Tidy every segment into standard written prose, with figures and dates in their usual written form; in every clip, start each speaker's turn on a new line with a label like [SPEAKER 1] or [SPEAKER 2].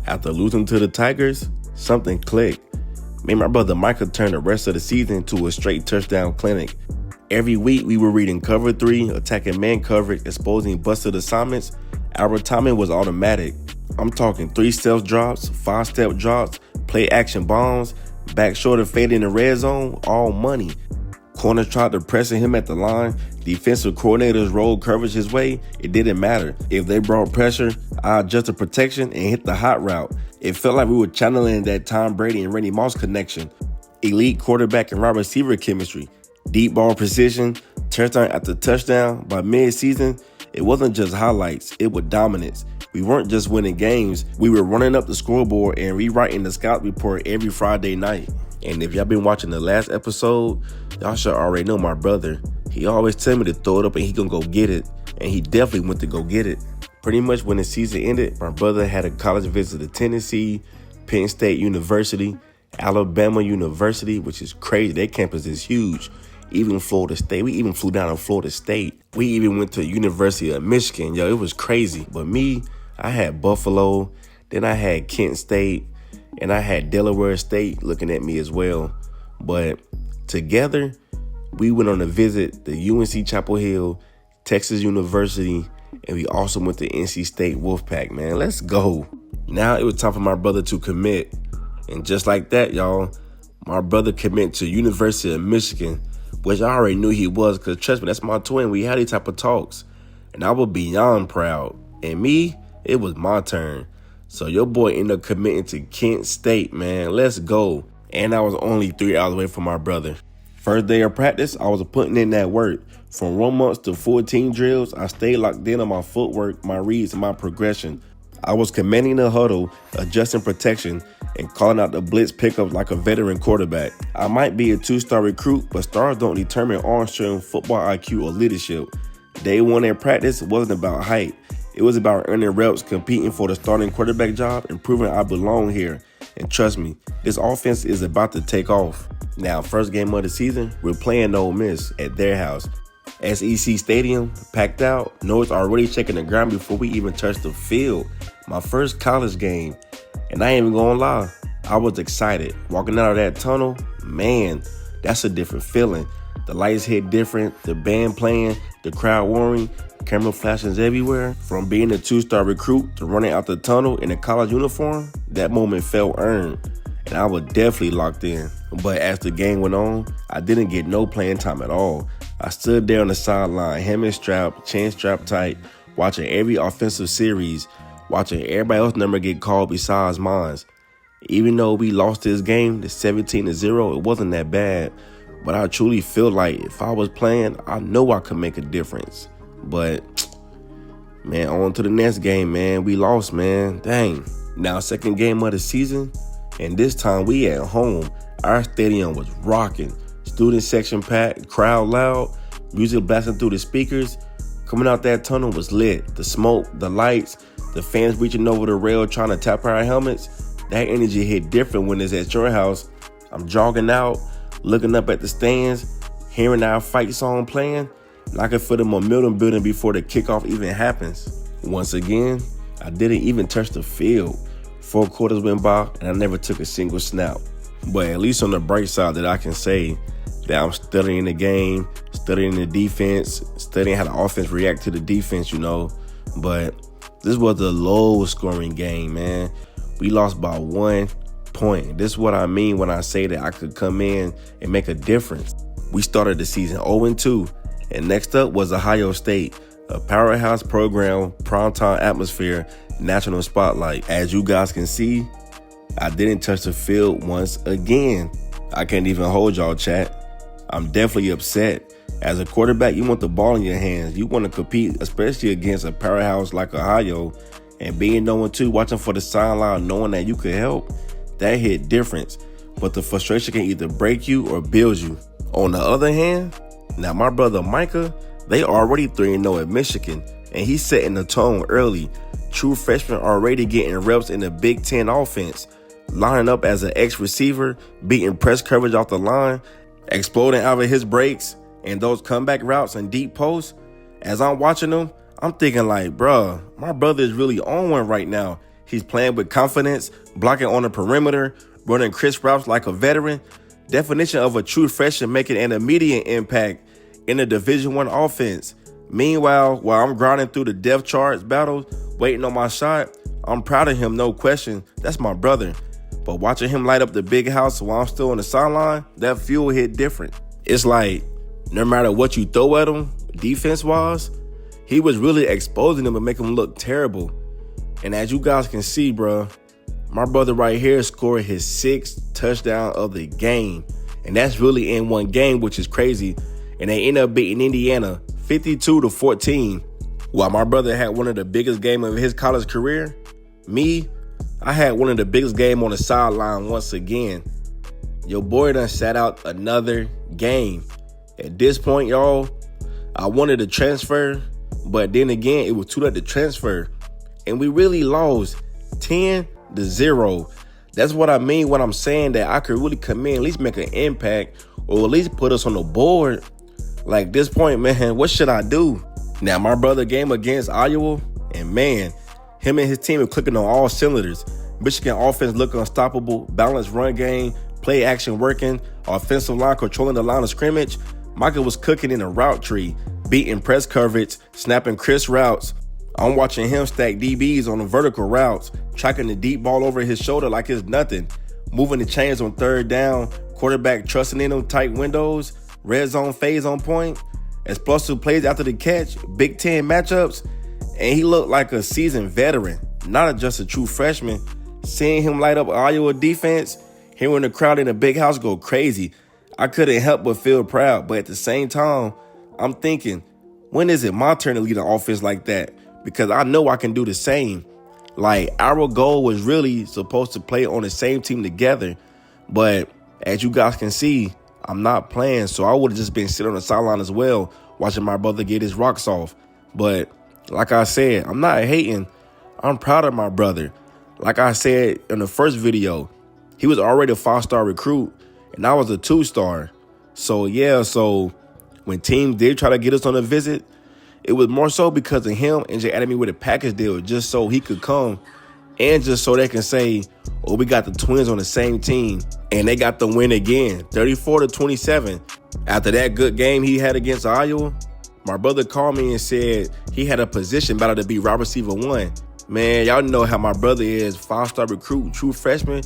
[SPEAKER 1] After losing to the Tigers, something clicked. Me and my brother Micah turned the rest of the season to a straight touchdown clinic. Every week we were reading cover 3, attacking man coverage, exposing busted assignments. Our timing was automatic. I'm talking 3-step drops, 5-step drops, play action bombs, back shoulder fade in the red zone, all money. Corners tried to pressing him at the line. Defensive coordinators rolled coverage his way. It didn't matter. If they brought pressure, I adjusted protection and hit the hot route. It felt like we were channeling that Tom Brady and Randy Moss connection. Elite quarterback and wide receiver chemistry. Deep ball precision, touchdown after touchdown. By mid-season, it wasn't just highlights, it was dominance. We weren't just winning games, we were running up the scoreboard and rewriting the scout report every Friday night. And if y'all been watching the last episode, y'all should already know my brother. He always tell me to throw it up and he gonna go get it. And he definitely went to go get it. Pretty much when the season ended, my brother had a college visit to Tennessee, Penn State University, Alabama University, which is crazy. Their campus is huge. Even Florida State. We even flew down to Florida State. We even went to University of Michigan. Yo, it was crazy. But me, I had Buffalo. Then I had Kent State. And I had Delaware State looking at me as well. But together, we went on a visit to UNC Chapel Hill, Texas University, and we also went to NC State Wolfpack, man. Let's go. Now it was time for my brother to commit. And just like that, y'all, my brother committed to University of Michigan, which I already knew he was, because trust me, that's my twin. We had these type of talks. And I was beyond proud. And me, it was my turn. So your boy ended up committing to Kent State, man. Let's go. And I was only 3 hours away from my brother. First day of practice, I was putting in that work. From 1 month to 14 drills, I stayed locked in on my footwork, my reads, and my progression. I was commanding the huddle, adjusting protection, and calling out the blitz pickups like a veteran quarterback. I might be a 2-star recruit, but stars don't determine arm strength, football IQ, or leadership. Day 1 in practice wasn't about height. It was about earning reps, competing for the starting quarterback job, and proving I belong here. And trust me, this offense is about to take off. Now, first game of the season, we're playing Ole Miss at their house. SEC Stadium, packed out. Noah's already checking the ground before we even touch the field. My first college game. And I ain't even gonna lie, I was excited. Walking out of that tunnel, man, that's a different feeling. The lights hit different, the band playing, the crowd roaring, camera flashes everywhere. From being a 2-star recruit to running out the tunnel in a college uniform, that moment felt earned. And I was definitely locked in. But as the game went on, I didn't get no playing time at all. I stood there on the sideline, helmet strapped, chin strapped tight, watching every offensive series, watching everybody else's number get called besides mine. Even though we lost this game, the 17-0, it wasn't that bad. But I truly feel like if I was playing, I know I could make a difference. But, man, on to the next game, man. We lost, man. Dang. Now, second game of the season, and this time we at home. Our stadium was rocking. Student section packed, crowd loud, music blasting through the speakers. Coming out that tunnel was lit. The smoke, the lights, the fans reaching over the rail trying to tap our helmets. That energy hit different when it's at your house. I'm jogging out, looking up at the stands, hearing our fight song playing, and I can feel the momentum building before the kickoff even happens. Once again, I didn't even touch the field. 4 quarters went by, and I never took a single snap. But at least on the bright side that I can say that I'm studying the game, studying the defense, studying how the offense react to the defense, you know. But this was a low-scoring game, man. We lost by 1 point. This is what I mean when I say that I could come in and make a difference. We started the season 0-2, and next up was Ohio State, a powerhouse program, primetime atmosphere, national spotlight. As you guys can see, I didn't touch the field once again. I can't even hold y'all, chat. I'm definitely upset. As a quarterback, you want the ball in your hands. You want to compete, especially against a powerhouse like Ohio. And being 0-2, watching for the sideline, knowing that you could help, that hit difference. But the frustration can either break you or build you. On the other hand, now my brother Micah, they already 3-0 at Michigan. And he's setting the tone early. True freshman already getting reps in the Big Ten offense. Lining up as an ex-receiver, beating press coverage off the line, exploding out of his breaks, and those comeback routes and deep posts. As I'm watching them, I'm thinking like, bruh, my brother is really on one right now. He's playing with confidence, blocking on the perimeter, running crisp routes like a veteran. Definition of a true freshman making an immediate impact in the Division I offense. Meanwhile, while I'm grinding through the depth charts battles, waiting on my shot, I'm proud of him, no question. That's my brother. But watching him light up the big house while I'm still on the sideline, that fuel hit different. It's like, no matter what you throw at him, defense-wise, he was really exposing them and making them look terrible. And as you guys can see, bro, my brother right here scored his 6th touchdown of the game. And that's really in one game, which is crazy. And they end up beating Indiana 52-14. While my brother had one of the biggest games of his college career, I had one of the biggest games on the sideline once again. Your boy done sat out another game. At this point, y'all, I wanted to transfer, but then again, it was too late to transfer. And we really lost 10-0. That's what I mean when I'm saying that I could really come in, at least make an impact, or at least put us on the board. Like this point, man, what should I do? Now, my brother game against Iowa, and man, him and his team are clicking on all cylinders. Michigan offense look unstoppable, balanced run game, play action working, offensive line controlling the line of scrimmage. Micah was cooking in a route tree, beating press coverage, snapping crisp routes. I'm watching him stack DBs on the vertical routes, tracking the deep ball over his shoulder like it's nothing, moving the chains on third down, quarterback trusting in them tight windows, red zone phase on point, explosive plays after the catch, Big Ten matchups, and he looked like a seasoned veteran, not just a true freshman. Seeing him light up Iowa defense, hearing the crowd in the big house go crazy, I couldn't help but feel proud. But at the same time, I'm thinking, when is it my turn to lead an offense like that? Because I know I can do the same. Like, our goal was really supposed to play on the same team together. But as you guys can see, I'm not playing. So I would have just been sitting on the sideline as well, watching my brother get his rocks off. But like I said, I'm not hating. I'm proud of my brother. Like I said in the first video, he was already a 5-star recruit, and I was a 2-star. So, yeah, when teams did try to get us on a visit, it was more so because of him and just added me with a package deal just so he could come and just so they can say, oh, we got the Twins on the same team. And they got the win again, 34-27. After that good game he had against Iowa, my brother called me and said he had a position battle to be wide receiver 1. Man, y'all know how my brother is, 5-star recruit, true freshman.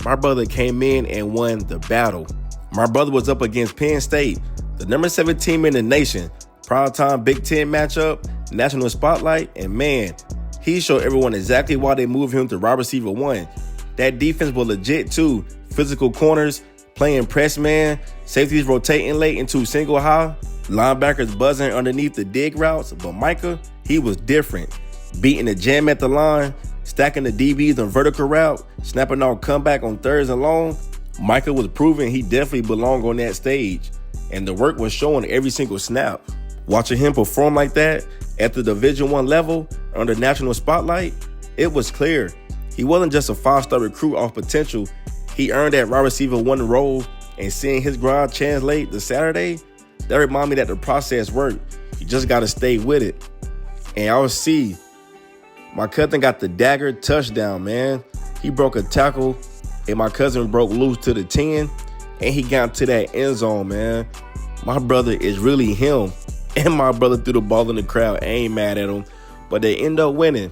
[SPEAKER 1] My brother came in and won the battle. My brother was up against Penn State, the number 7 team in the nation. Primetime Big Ten matchup, national spotlight, and man, he showed everyone exactly why they moved him to wide receiver 1. That defense was legit too. Physical corners, playing press man, safeties rotating late into single high, linebackers buzzing underneath the dig routes. But Micah, he was different. Beating the jam at the line, stacking the DBs on vertical route, snapping off comeback on thirds and long. Micah was proving he definitely belonged on that stage. And the work was showing every single snap. Watching him perform like that at the Division I level under national spotlight, it was clear. He wasn't just a 5-star recruit off potential. He earned that wide receiver 1 role, and seeing his grind translate to Saturday, that reminded me that the process worked. You just got to stay with it. And I'll see. My cousin got the dagger touchdown, man. He broke a tackle, and my cousin broke loose to the 10, and he got to that end zone, man. My brother is really him. And my brother threw the ball in the crowd. I ain't mad at him. But they end up winning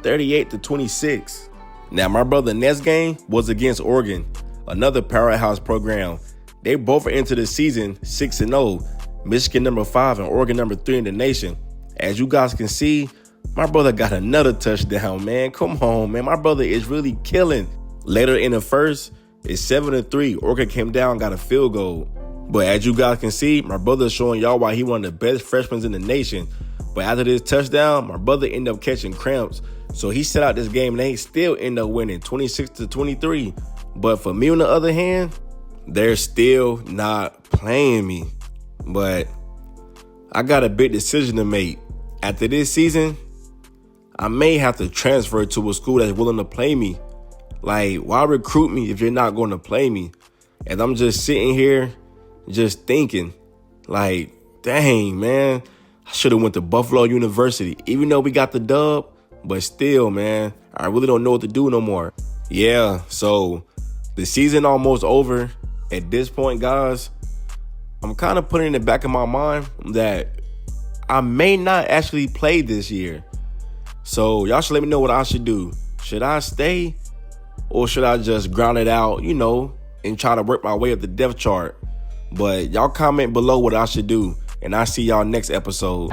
[SPEAKER 1] 38-26. Now, my brother next game was against Oregon, another powerhouse program. They both are into the season 6-0. Michigan number 5 and Oregon number 3 in the nation. As you guys can see, my brother got another touchdown, man. Come on, man. My brother is really killing. Later in the first, it's 7-3. Oregon came down, got a field goal. But as you guys can see, my brother is showing y'all why he one of the best freshmen in the nation. But after this touchdown, my brother ended up catching cramps. So he set out this game and they still end up winning 26-23. But for me, on the other hand, they're still not playing me. But I got a big decision to make. After this season, I may have to transfer to a school that's willing to play me. Like, why recruit me if you're not going to play me? And I'm just sitting here just thinking, like, dang, man, I should have went to Buffalo University. Even though we got the dub, But still, man, I really don't know what to do no more. Yeah, so the season almost over. At this point, guys, I'm kind of putting in the back of my mind that I may not actually play this year. So y'all should let me know what I should do. Should I stay or should I just ground it out, and try to work my way up the depth chart? But y'all comment below what I should do, and I'll see y'all next episode.